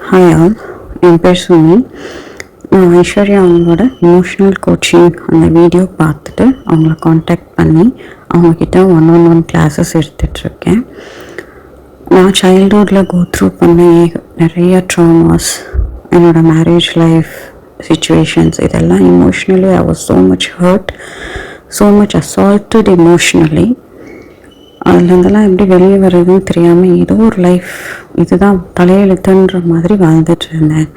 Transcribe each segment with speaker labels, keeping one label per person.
Speaker 1: Hi all, என் பேர் சுமி. நான் ஐஸ்வர்யா அவங்களோட இமோஷ்னல் கோச்சிங் அந்த வீடியோ பார்த்துட்டு அவங்கள காண்டாக்ட் பண்ணி அவங்கக்கிட்ட 1-on-1 கிளாஸஸ் எடுத்துகிட்ருக்கேன். நான் சைல்ட்ஹுட்டில் த்ரூ பண்ண நிறைய ட்ராமாஸ், என்னோடய மேரேஜ் லைஃப் சிச்சுவேஷன்ஸ், இதெல்லாம் emotionally I was so much hurt, so much assaulted emotionally. அதுலேருந்தெல்லாம் எப்படி வெளியே வர்றதுன்னு தெரியாமல் ஏதோ ஒரு லைஃப் இதுதான் தலையெழுத்துன்ற மாதிரி வாழ்ந்துட்டு இருந்தேன்.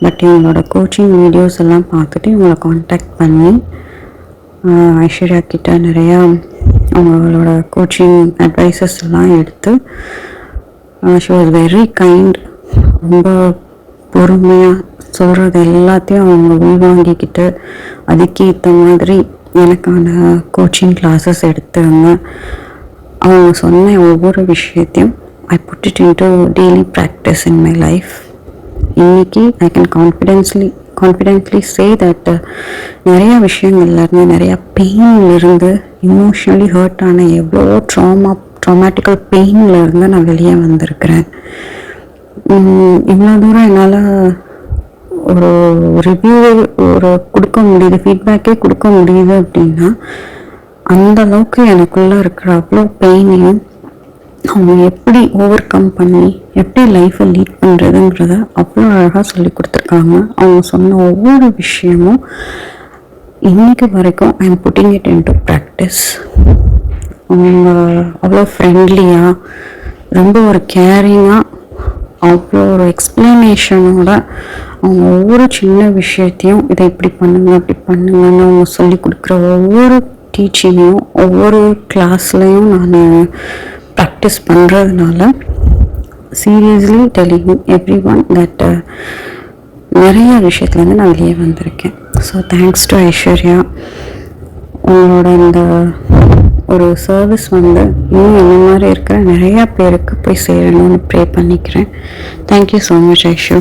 Speaker 1: பட் இவங்களோட கோச்சிங் வீடியோஸ் எல்லாம் பார்த்துட்டு இவங்களை காண்டாக்ட் பண்ணி ஐஸ்வர்யா கிட்ட நிறையா அவங்களோட கோச்சிங் அட்வைசஸ் எல்லாம் எடுத்து ஷி வாஸ் வெரி கைண்ட். ரொம்ப பொறுமையாக சொல்கிறது எல்லாத்தையும் அவங்க உள்வாங்கிக்கிட்டு அதுக்கேற்ற மாதிரி எனக்கான கோச்சிங் கிளாஸஸ் எடுத்தாங்க. அவங்க சொன்ன ஒவ்வொரு விஷயத்தையும் I put it into daily practice in my life. இன்றைக்கி I can confidently say that நிறையா விஷயங்கள்லேருந்து, நிறையா பெயின்லேருந்து, இமோஷ்னலி ஹர்ட் ஆன எவ்வளோ ட்ராமேட்டிக்கல் பெயின்லேருந்து நான் வெளியே வந்திருக்கிறேன். இவ்வளோ தூரம் என்னால் ஒரு ரிவ்யூவே கொடுக்க முடியுது, ஃபீட்பேக்கே கொடுக்க முடியுது அப்படின்னா அந்த அளவுக்கு எனக்குள்ளே இருக்கிற அவ்வளோ பெயினையும் அவங்க எப்படி ஓவர் கம் பண்ணி எப்படி லைஃப்பை லீட் பண்ணுறதுங்கிறத அவ்வளோ அழகாக சொல்லி கொடுத்துருக்காங்க. அவங்க சொன்ன ஒவ்வொரு விஷயமும் இன்றைக்கு வரைக்கும் I am putting it into practice. அவங்க அவ்வளோ ஃப்ரெண்ட்லியாக, ரொம்ப ஒரு கேரிங்காக, அவ்வளோ ஒரு எக்ஸ்பிளனேஷனோட அவங்க ஒவ்வொரு சின்ன விஷயத்தையும் இதை இப்படி பண்ணுங்க அப்படி பண்ணுங்கன்னு அவங்க சொல்லி கொடுக்குற ஒவ்வொரு டீச்சிங்கையும் ஒவ்வொரு கிளாஸ்லையும் நான் ப்ராக்டிஸ் பண்ணுறதுனால seriously telling every one that நிறைய விஷயத்துலேருந்து நான் வெளியே வந்திருக்கேன். So thanks to Aishwarya. உங்களோட இந்த ஒரு சர்வீஸ் இன்னும் என்ன மாதிரி இருக்கிற நிறையா பேருக்கு போய் சேரணும்னு ப்ரே பண்ணிக்கிறேன். Thank you so much Aishu.